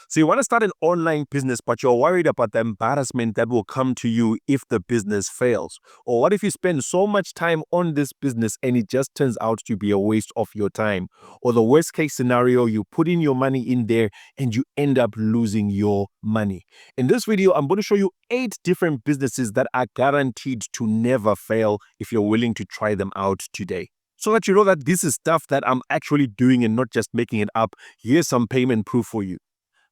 So you want to start an online business, but you're worried about the embarrassment that will come to you if the business fails. Or what if you spend so much time on this business and it just turns out to be a waste of your time? Or the worst case scenario, you put in your money in there and you end up losing your money. In this video, I'm going to show you 8 different businesses that are guaranteed to never fail if you're willing to try them out today. So that you know that this is stuff that I'm actually doing and not just making it up. Here's some payment proof for you.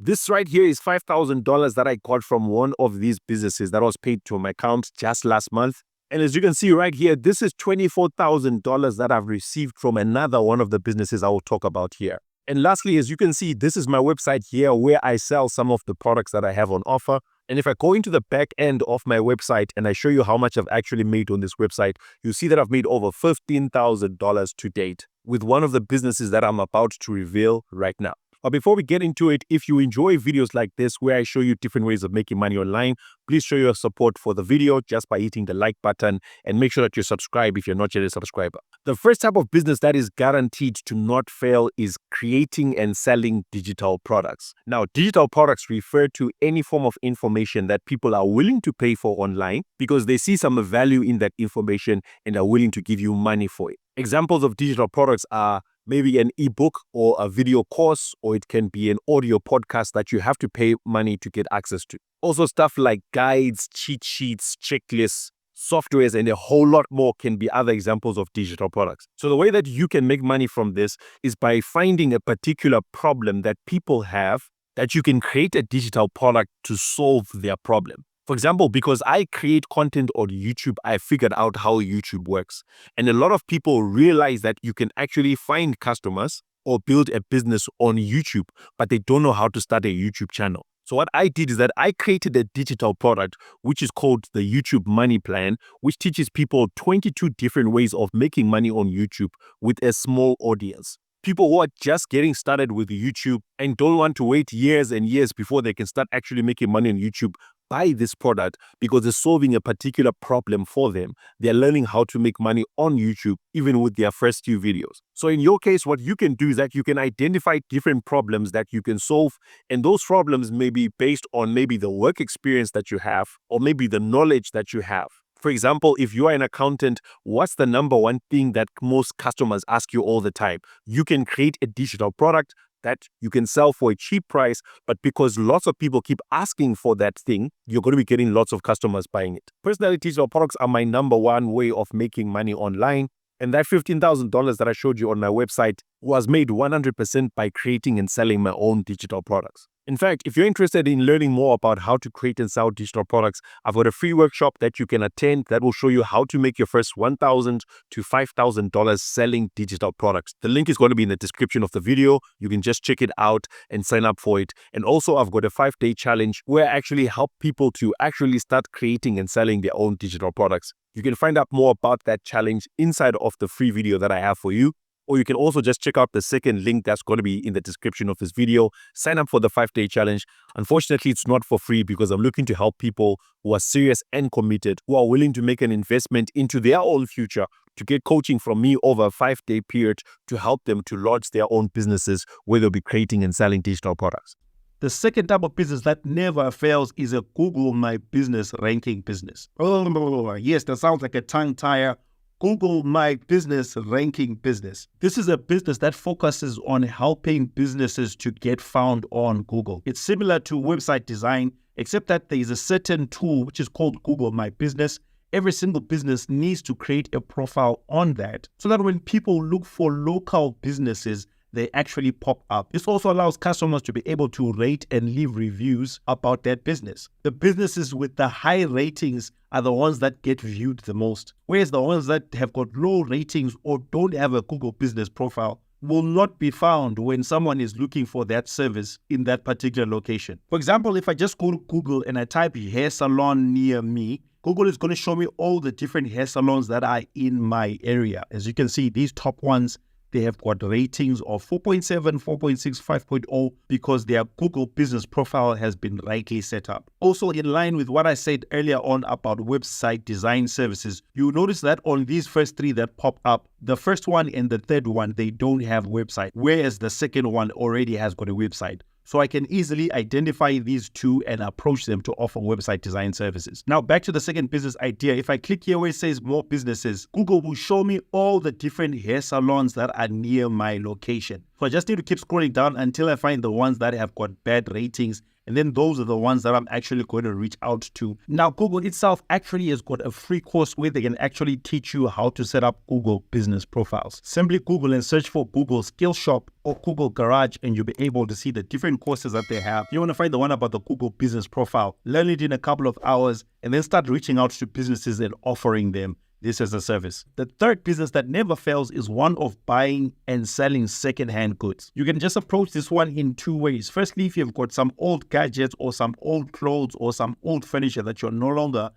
This right here is $5,000 that I got from one of these businesses that was paid to my account just last month. And as you can see right here, this is $24,000 that I've received from another one of the businesses I will talk about here. And lastly, as you can see, this is my website here where I sell some of the products that I have on offer. And if I go into the back end of my website and I show you how much I've actually made on this website, you'll see that I've made over $15,000 to date with one of the businesses that I'm about to reveal right now. But before we get into it, if you enjoy videos like this where I show you different ways of making money online, please show your support for the video just by hitting the like button and make sure that you subscribe if you're not yet a subscriber. The first type of business that is guaranteed to not fail is creating and selling digital products. Now, digital products refer to any form of information that people are willing to pay for online because they see some value in that information and are willing to give you money for it. Examples of digital products are maybe an ebook or a video course, or it can be an audio podcast that you have to pay money to get access to. Also stuff like guides, cheat sheets, checklists, softwares, and a whole lot more can be other examples of digital products. So the way that you can make money from this is by finding a particular problem that people have that you can create a digital product to solve their problem. For example, because I create content on YouTube, I figured out how YouTube works. And a lot of people realize that you can actually find customers or build a business on YouTube, but they don't know how to start a YouTube channel. So what I did is that I created a digital product, which is called the YouTube Money Plan, which teaches people 22 different ways of making money on YouTube with a small audience. People who are just getting started with YouTube and don't want to wait years and years before they can start actually making money on YouTube buy this product because it's solving a particular problem for them. They're learning how to make money on YouTube even with their first few videos. So in your case, what you can do is that you can identify different problems that you can solve, and those problems may be based on maybe the work experience that you have or maybe the knowledge that you have. For example, if you are an accountant, what's the number one thing that most customers ask you all the time? You can create a digital product that you can sell for a cheap price, but because lots of people keep asking for that thing, you're going to be getting lots of customers buying it. Personally, digital products are my number one way of making money online. And that $15,000 that I showed you on my website was made 100% by creating and selling my own digital products. In fact, if you're interested in learning more about how to create and sell digital products, I've got a free workshop that you can attend that will show you how to make your first $1,000 to $5,000 selling digital products. The link is going to be in the description of the video. You can just check it out and sign up for it. And also, I've got a 5-day challenge where I actually help people to actually start creating and selling their own digital products. You can find out more about that challenge inside of the free video that I have for you. Or you can also just check out the second link that's going to be in the description of this video. Sign up for the 5-day challenge. Unfortunately, it's not for free because I'm looking to help people who are serious and committed, who are willing to make an investment into their own future, to get coaching from me over a 5-day period to help them to launch their own businesses where they'll be creating and selling digital products. The second type of business that never fails is a Google My Business ranking business. Oh, yes, that sounds like a tongue tire. Google My Business ranking business. This is a business that focuses on helping businesses to get found on Google. It's similar to website design, except that there is a certain tool which is called Google My Business. Every single business needs to create a profile on that so that when people look for local businesses, they actually pop up. This also allows customers to be able to rate and leave reviews about that business. The businesses with the high ratings are the ones that get viewed the most, whereas the ones that have got low ratings or don't have a Google business profile will not be found when someone is looking for that service in that particular location. For example, if I just go to Google and I type hair salon near me, Google is going to show me all the different hair salons that are in my area. As you can see, these top ones, they have got ratings of 4.7, 4.6, 5.0 because their Google business profile has been rightly set up. Also, in line with what I said earlier on about website design services, you notice that on these first 3 that pop up, the first one and the third one, they don't have website, whereas the second one already has got a website. So I can easily identify these two and approach them to offer website design services. Now back to the second business idea. If I click here where it says more businesses, Google will show me all the different hair salons that are near my location. So I just need to keep scrolling down until I find the ones that have got bad ratings. And then those are the ones that I'm actually going to reach out to. Now, Google itself actually has got a free course where they can actually teach you how to set up Google business profiles. Simply Google and search for Google Skill Shop or Google Garage, and you'll be able to see the different courses that they have. You want to find the one about the Google business profile, learn it in a couple of hours, and then start reaching out to businesses and offering them this as a service. The third business that never fails is one of buying and selling secondhand goods. You can just approach this one in two ways. Firstly, if you've got some old gadgets or some old clothes or some old furniture that you no longer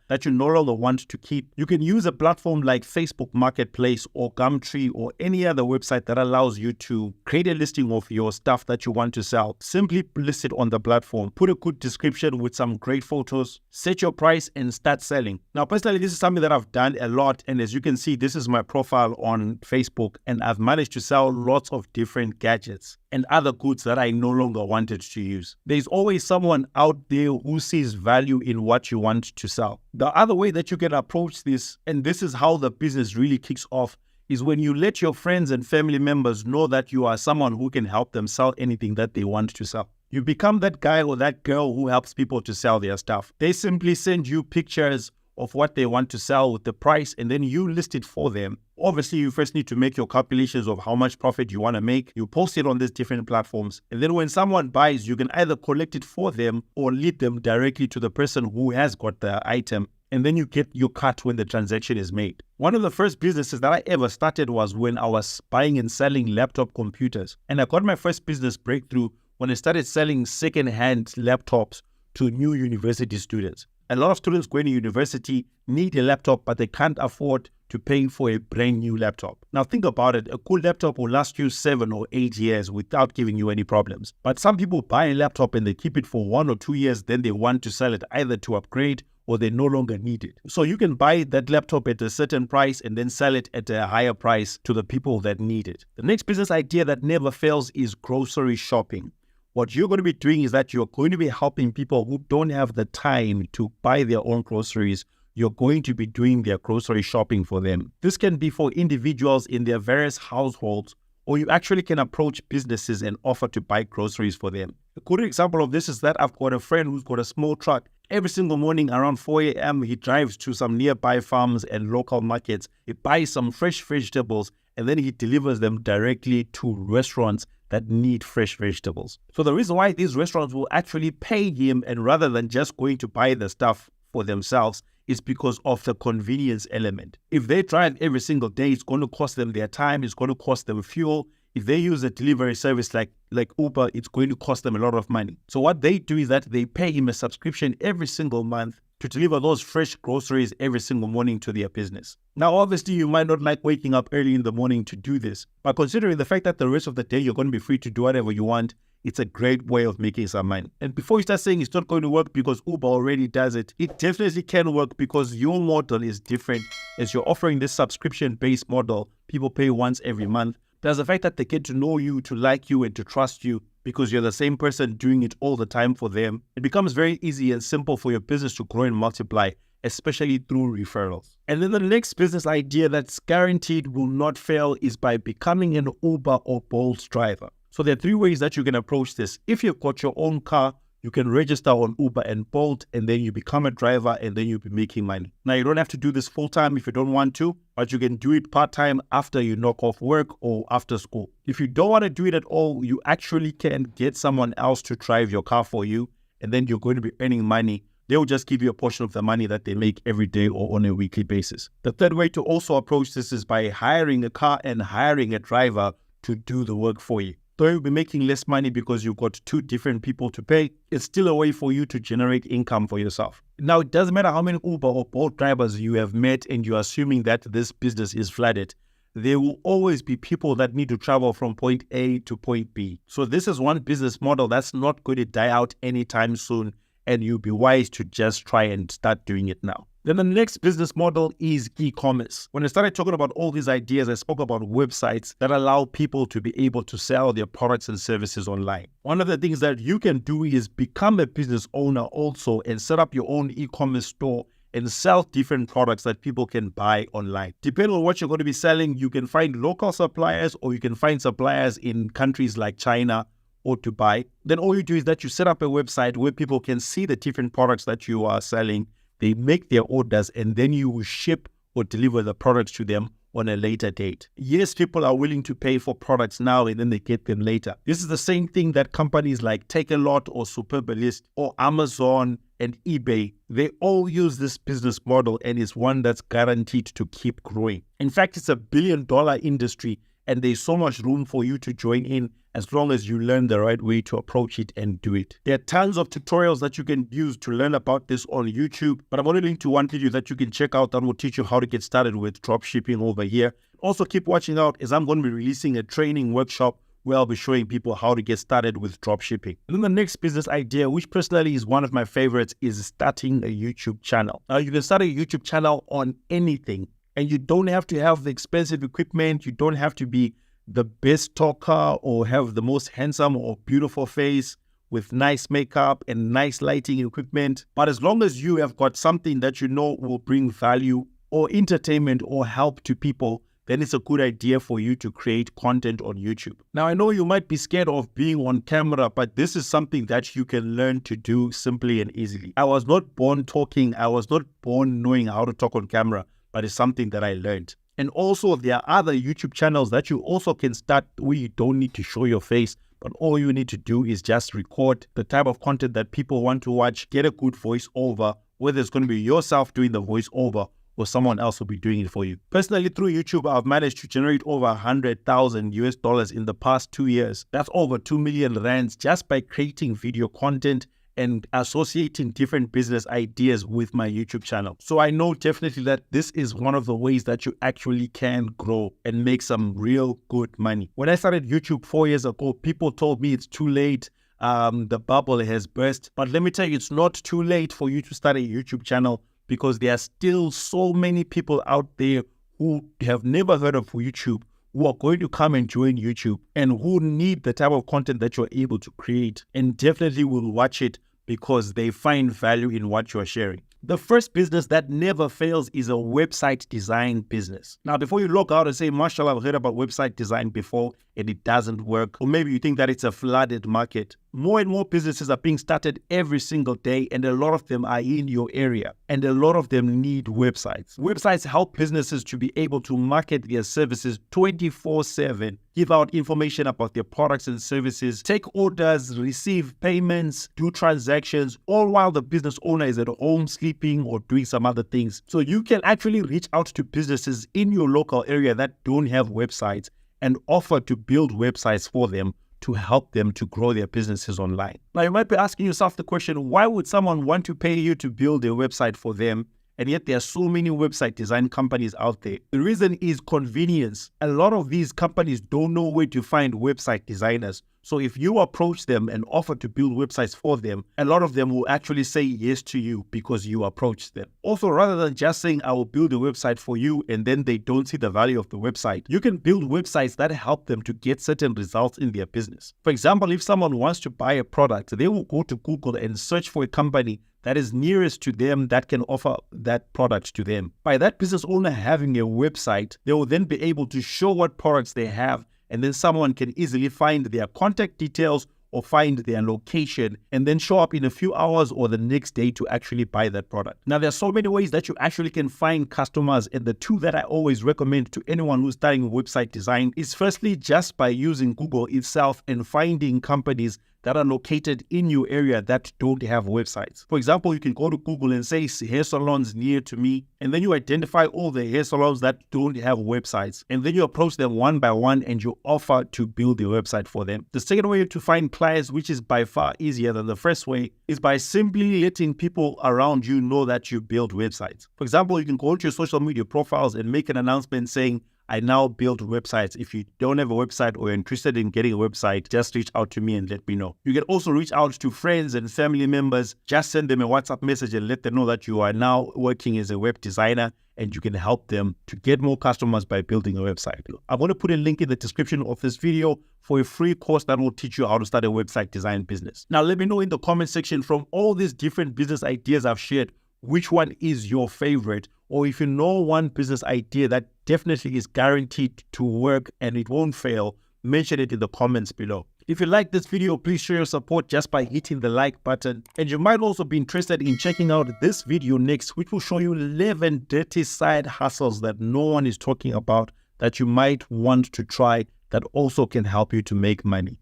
want to keep, you can use a platform like Facebook Marketplace or Gumtree or any other website that allows you to create a listing of your stuff that you want to sell. Simply list it on the platform, put a good description with some great photos, set your price and start selling. Now, personally, this is something that I've done a lot. And as you can see, this is my profile on Facebook, and I've managed to sell lots of different gadgets and other goods that I no longer wanted to use. There's always someone out there who sees value in what you want to sell. The other way that you can approach this, and this is how the business really kicks off, is when you let your friends and family members know that you are someone who can help them sell anything that they want to sell. You become that guy or that girl who helps people to sell their stuff. They simply send you pictures of what they want to sell with the price, and then you list it for them. Obviously, you first need to make your calculations of how much profit you want to make. You post it on these different platforms. And then when someone buys, you can either collect it for them or lead them directly to the person who has got the item. And then you get your cut when the transaction is made. One of the first businesses that I ever started was when I was buying and selling laptop computers. And I got my first business breakthrough when I started selling second-hand laptops to new university students. A lot of students going to university need a laptop, but they can't afford to pay for a brand new laptop. Now think about it. A cool laptop will last you 7 or 8 years without giving you any problems. But some people buy a laptop and they keep it for 1 or 2 years, then they want to sell it either to upgrade or they no longer need it. So you can buy that laptop at a certain price and then sell it at a higher price to the people that need it. The next business idea that never fails is grocery shopping. What you're going to be doing is that you're going to be helping people who don't have the time to buy their own groceries. You're going to be doing their grocery shopping for them. This can be for individuals in their various households, or you actually can approach businesses and offer to buy groceries for them. A good example of this is that I've got a friend who's got a small truck. Every single morning around 4 a.m., he drives to some nearby farms and local markets. He buys some fresh vegetables, and then he delivers them directly to restaurants that need fresh vegetables. So the reason why these restaurants will actually pay him, and rather than just going to buy the stuff for themselves, is because of the convenience element. If they drive every single day, it's going to cost them their time, it's going to cost them fuel. If they use a delivery service like Uber, it's going to cost them a lot of money. So what they do is that they pay him a subscription every single month to deliver those fresh groceries every single morning to their business. Now, obviously, you might not like waking up early in the morning to do this, but considering the fact that the rest of the day you're going to be free to do whatever you want, it's a great way of making some money. And before you start saying it's not going to work because Uber already does it, it definitely can work because your model is different. As you're offering this subscription-based model, people pay once every month. There's the fact that they get to know you, to like you, and to trust you because you're the same person doing it all the time for them. It becomes very easy and simple for your business to grow and multiply, especially through referrals. And then the next business idea that's guaranteed will not fail is by becoming an Uber or Bolt driver. So there are 3 ways that you can approach this. If you've got your own car, you can register on Uber and Bolt, and then you become a driver, and then you'll be making money. Now, you don't have to do this full-time if you don't want to, but you can do it part-time after you knock off work or after school. If you don't want to do it at all, you actually can get someone else to drive your car for you, and then you're going to be earning money. They'll just give you a portion of the money that they make every day or on a weekly basis. The third way to also approach this is by hiring a car and hiring a driver to do the work for you. Though you'll be making less money because you've got 2 different people to pay, it's still a way for you to generate income for yourself. Now, it doesn't matter how many Uber or Bolt drivers you have met and you're assuming that this business is flooded. There will always be people that need to travel from point A to point B. So this is one business model that's not going to die out anytime soon, and you'll be wise to just try and start doing it now. Then the next business model is e-commerce. When I started talking about all these ideas, I spoke about websites that allow people to be able to sell their products and services online. One of the things that you can do is become a business owner also and set up your own e-commerce store and sell different products that people can buy online. Depending on what you're going to be selling, you can find local suppliers or you can find suppliers in countries like China or Dubai. Then all you do is that you set up a website where people can see the different products that you are selling. They make their orders and then you will ship or deliver the products to them on a later date. Yes, people are willing to pay for products now and then they get them later. This is the same thing that companies like Takealot or Superbalist or Amazon and eBay, they all use this business model and it's one that's guaranteed to keep growing. In fact, it's $1 billion industry and there's so much room for you to join in as long as you learn the right way to approach it and do it. There are tons of tutorials that you can use to learn about this on YouTube, but I'm only linked to one video that you can check out that will teach you how to get started with dropshipping over here. Also keep watching out as I'm going to be releasing a training workshop where I'll be showing people how to get started with dropshipping. And then the next business idea, which personally is one of my favorites, is starting a YouTube channel. Now you can start a YouTube channel on anything. And you don't have to have the expensive equipment. You don't have to be the best talker or have the most handsome or beautiful face with nice makeup and nice lighting equipment. But as long as you have got something that you know will bring value or entertainment or help to people, then it's a good idea for you to create content on YouTube. Now, I know you might be scared of being on camera, but this is something that you can learn to do simply and easily. I was not born talking. I was not born knowing how to talk on camera, but it's something that I learned. And also there are other YouTube channels that you also can start where you don't need to show your face, but all you need to do is just record the type of content that people want to watch, get a good voiceover, whether it's going to be yourself doing the voiceover or someone else will be doing it for you. Personally, through YouTube, I've managed to generate over $100,000 in the past 2 years. That's over 2 million rands just by creating video content and associating different business ideas with my YouTube channel. So I know definitely that this is one of the ways that you actually can grow and make some real good money. When I started YouTube 4 years ago, people told me it's too late. The bubble has burst. But let me tell you, it's not too late for you to start a YouTube channel because there are still so many people out there who have never heard of YouTube, who are going to come and join YouTube and who need the type of content that you're able to create and definitely will watch it because they find value in what you're sharing. The first business that never fails is a website design business. Now, before you log out and say, Marshall, I've heard about website design before and it doesn't work, or maybe you think that it's a flooded market, more and more businesses are being started every single day, and a lot of them are in your area, and a lot of them need websites. Websites help businesses to be able to market their services 24/7, give out information about their products and services, take orders, receive payments, do transactions, all while the business owner is at home sleeping or doing some other things. So you can actually reach out to businesses in your local area that don't have websites and offer to build websites for them to help them to grow their businesses online. Now, you might be asking yourself the question, why would someone want to pay you to build a website for them? And yet there are so many website design companies out there. The reason is convenience. A lot of these companies don't know where to find website designers. So if you approach them and offer to build websites for them, a lot of them will actually say yes to you because you approached them. Also, rather than just saying, I will build a website for you, and then they don't see the value of the website, you can build websites that help them to get certain results in their business. For example, if someone wants to buy a product, they will go to Google and search for a company that is nearest to them that can offer that product to them. By that business owner having a website, they will then be able to show what products they have, and then someone can easily find their contact details or find their location and then show up in a few hours or the next day to actually buy that product. Now, there are so many ways that you actually can find customers, and the two that I always recommend to anyone who's starting website design is firstly just by using Google itself and finding companies that are located in your area that don't have websites. For example, you can go to Google and say hair salons near to me, and then you identify all the hair salons that don't have websites, and then you approach them one by one and you offer to build a website for them. The second way to find clients, which is by far easier than the first way, is by simply letting people around you know that you build websites. For example, you can go to your social media profiles and make an announcement saying, I now build websites. If you don't have a website or you're interested in getting a website, just reach out to me and let me know. You can also reach out to friends and family members. Just send them a WhatsApp message and let them know that you are now working as a web designer and you can help them to get more customers by building a website. I'm going to put a link in the description of this video for a free course that will teach you how to start a website design business. Now, let me know in the comment section, from all these different business ideas I've shared, which one is your favorite? Or if you know one business idea that definitely is guaranteed to work and it won't fail, mention it in the comments below. If you like this video, please show your support just by hitting the like button. And you might also be interested in checking out this video next, which will show you 11 dirty side hustles that no one is talking about that you might want to try, that also can help you to make money.